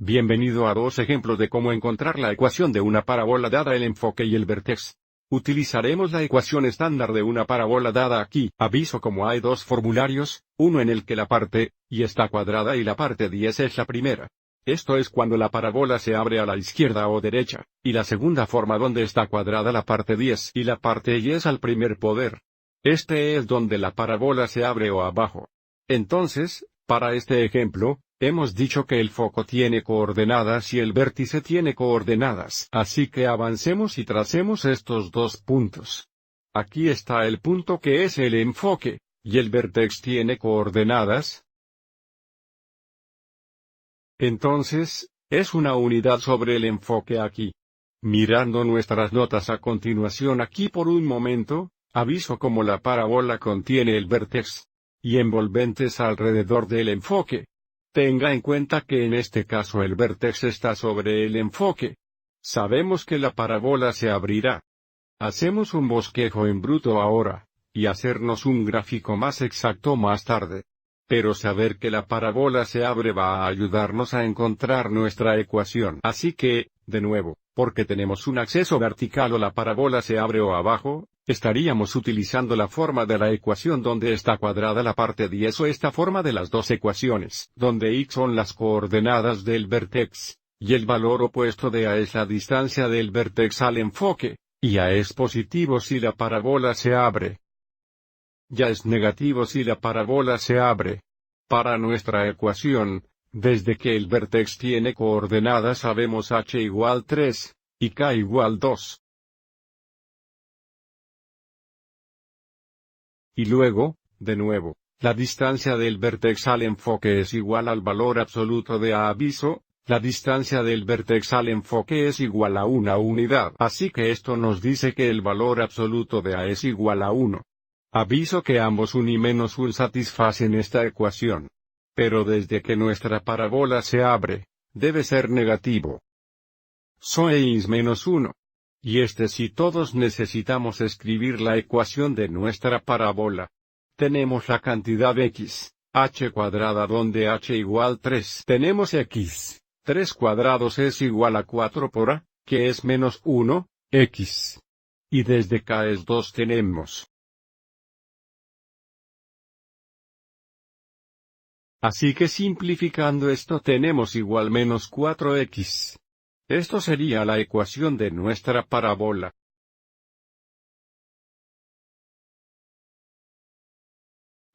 Bienvenido a dos ejemplos de cómo encontrar la ecuación de una parábola dada el enfoque y el vértex. Utilizaremos la ecuación estándar de una parábola dada aquí. Aviso: como hay dos formularios, uno en el que la parte y está cuadrada y la parte 10 es la primera. Esto es cuando la parábola se abre a la izquierda o derecha, y la segunda forma donde está cuadrada la parte 10 y la parte y es al primer poder. Este es donde la parábola se abre o abajo. Entonces, para este ejemplo, hemos dicho que el foco tiene coordenadas y el vértice tiene coordenadas. Así que avancemos y tracemos estos dos puntos. Aquí está el punto que es el enfoque, y el vértex tiene coordenadas. Entonces, es una unidad sobre el enfoque aquí. Mirando nuestras notas a continuación aquí por un momento, aviso como la parábola contiene el vértex y envolventes alrededor del enfoque. Tenga en cuenta que en este caso el vértex está sobre el enfoque. Sabemos que la parábola se abrirá. Hacemos un bosquejo en bruto ahora, y hacernos un gráfico más exacto más tarde. Pero saber que la parábola se abre va a ayudarnos a encontrar nuestra ecuación. Así que, de nuevo, porque tenemos un acceso vertical o la parábola se abre o abajo, estaríamos utilizando la forma de la ecuación donde está cuadrada la parte 10 o esta forma de las dos ecuaciones, donde x son las coordenadas del vértex, y el valor opuesto de a es la distancia del vértex al enfoque, y a es positivo si la parábola se abre. Ya es negativo si la parábola se abre. Para nuestra ecuación, desde que el vértex tiene coordenadas sabemos h igual 3, y k igual 2. Y luego, de nuevo, la distancia del vértex al enfoque es igual al valor absoluto de a. Aviso: la distancia del vértex al enfoque es igual a una unidad. Así que esto nos dice que el valor absoluto de a es igual a 1. Aviso que ambos 1 y menos 1 satisfacen esta ecuación. Pero desde que nuestra parábola se abre, debe ser negativo. So es menos 1. Y si todos necesitamos escribir la ecuación de nuestra parábola. Tenemos la cantidad x, h cuadrada donde h igual 3. Tenemos x, 3 cuadrados es igual a 4 por a, que es menos 1, x. Y desde k es 2 tenemos. Así que simplificando esto tenemos igual menos 4x. Esto sería la ecuación de nuestra parábola.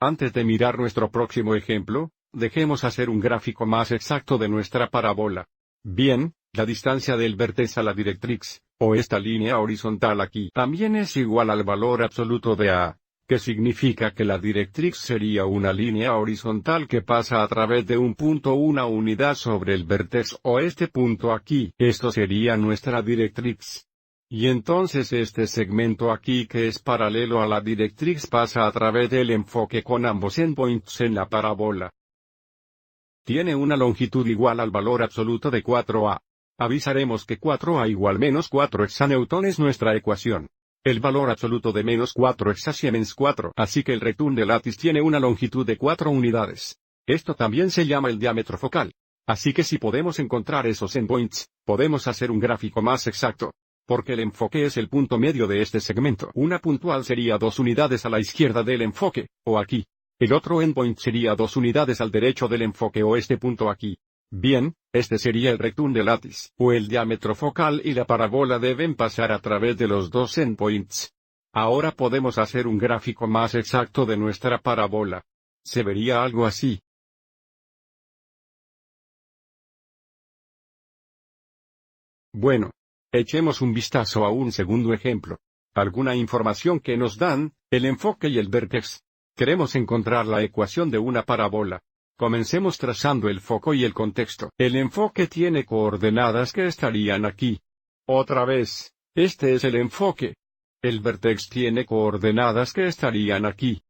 Antes de mirar nuestro próximo ejemplo, dejemos hacer un gráfico más exacto de nuestra parábola. Bien, la distancia del vértex a la directrix, o esta línea horizontal aquí, también es igual al valor absoluto de a, que significa que la directrix sería una línea horizontal que pasa a través de un punto, una unidad sobre el vértex o este punto aquí. Esto sería nuestra directrix. Y entonces este segmento aquí que es paralelo a la directrix pasa a través del enfoque con ambos endpoints en la parábola. Tiene una longitud igual al valor absoluto de 4a. Avisaremos que 4a igual menos 4 hexanewton es nuestra ecuación. El valor absoluto de menos 4 Siemens 4. Así que el rectángulo de látiz tiene una longitud de 4 unidades. Esto también se llama el diámetro focal. Así que si podemos encontrar esos endpoints, podemos hacer un gráfico más exacto. Porque el enfoque es el punto medio de este segmento. Una puntual sería 2 unidades a la izquierda del enfoque, o aquí. El otro endpoint sería 2 unidades al derecho del enfoque o este punto aquí. Bien, este sería el rectángulo de látiz, o el diámetro focal y la parábola deben pasar a través de los dos endpoints. Ahora podemos hacer un gráfico más exacto de nuestra parábola. Se vería algo así. Bueno, echemos un vistazo a un segundo ejemplo. Alguna información que nos dan, el enfoque y el vértex. Queremos encontrar la ecuación de una parábola. Comencemos trazando el foco y el contexto. El enfoque tiene coordenadas que estarían aquí. Otra vez, este es el enfoque. El vértex tiene coordenadas que estarían aquí.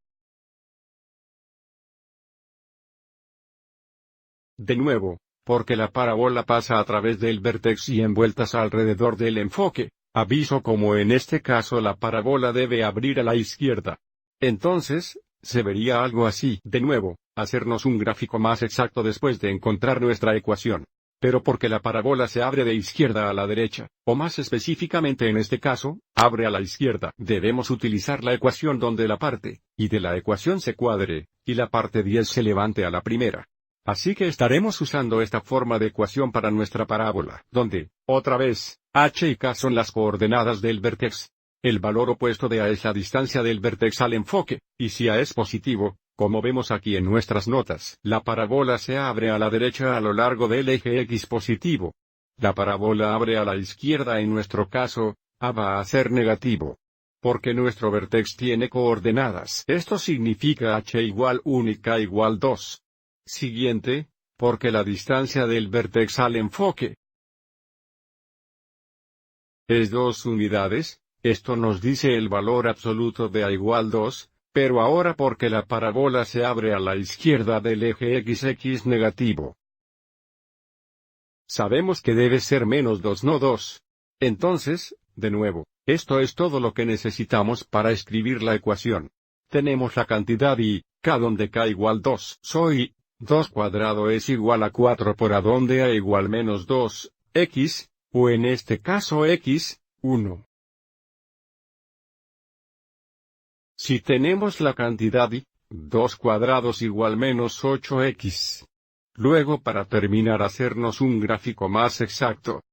De nuevo, porque la parábola pasa a través del vértex y envueltas alrededor del enfoque, aviso como en este caso la parábola debe abrir a la izquierda. Entonces, se vería algo así. De nuevo, hacernos un gráfico más exacto después de encontrar nuestra ecuación. pero porque la parábola se abre de izquierda a la derecha, o más específicamente en este caso, abre a la izquierda. Debemos utilizar la ecuación donde la parte y de la ecuación se cuadre, y la parte 10 se levante a la primera. Así que estaremos usando esta forma de ecuación para nuestra parábola, donde, otra vez, h y k son las coordenadas del vértex. El valor opuesto de a es la distancia del vértex al enfoque, y si a es positivo, como vemos aquí en nuestras notas, la parábola se abre a la derecha a lo largo del eje x positivo. La parábola abre a la izquierda en nuestro caso, a va a ser negativo. Porque nuestro vértex tiene coordenadas. Esto significa h igual 1 y k igual 2. Siguiente, porque la distancia del vértex al enfoque es 2 unidades, esto nos dice el valor absoluto de a igual 2, pero ahora porque la parábola se abre a la izquierda del eje x negativo. Sabemos que debe ser menos 2 no 2. Entonces, de nuevo, esto es todo lo que necesitamos para escribir la ecuación. Tenemos la cantidad y, k donde k igual 2. Soy, 2 cuadrado es igual a 4 por a donde a igual menos 2, x, o en este caso x, 1. Si tenemos la cantidad y, 2 cuadrados igual menos 8x. Luego para terminar hacernos un gráfico más exacto.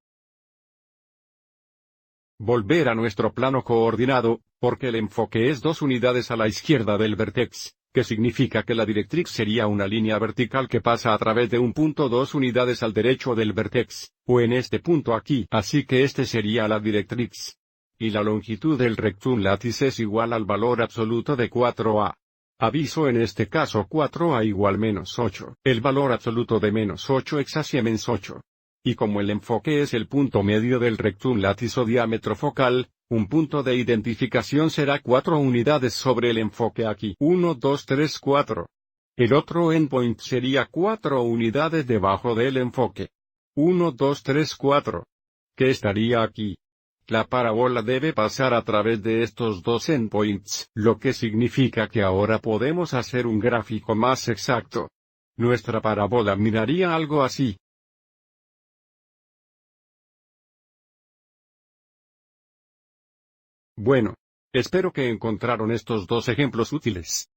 Volver a nuestro plano coordinado, porque el enfoque es 2 unidades a la izquierda del vértex, que significa que la directriz sería una línea vertical que pasa a través de un punto 2 unidades al derecho del vértex, o en este punto aquí. Así que este sería la directriz. Y la longitud del rectum látice es igual al valor absoluto de 4a. Aviso en este caso 4a igual menos 8. El valor absoluto de menos 8 es menos 8. Y como el enfoque es el punto medio del rectum látice o diámetro focal, un punto de identificación será 4 unidades sobre el enfoque aquí. 1, 2, 3, 4. El otro endpoint sería 4 unidades debajo del enfoque. 1, 2, 3, 4. ¿Qué estaría aquí? La parábola debe pasar a través de estos dos endpoints, lo que significa que ahora podemos hacer un gráfico más exacto. Nuestra parábola miraría algo así. Bueno, espero que encontraron estos dos ejemplos útiles.